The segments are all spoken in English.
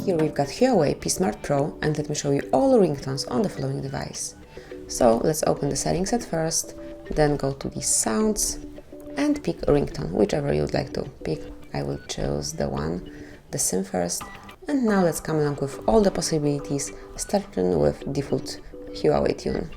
Here we've got Huawei P Smart Pro, and let me show you all ringtones on the following device. So let's open the settings at first, then go to the sounds and pick a ringtone, whichever you'd like to pick. I will choose the SIM first, and now let's come along with all the possibilities, starting with default Huawei tune.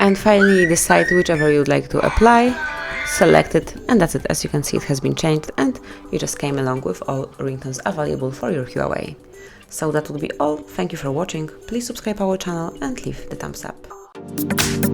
And finally decide whichever you'd like to apply, select it, and that's it. As you can see, it has been changed and you just came along with all ringtones available for your Huawei. So that would be all. Thank you for watching. Please subscribe our channel and leave the thumbs up.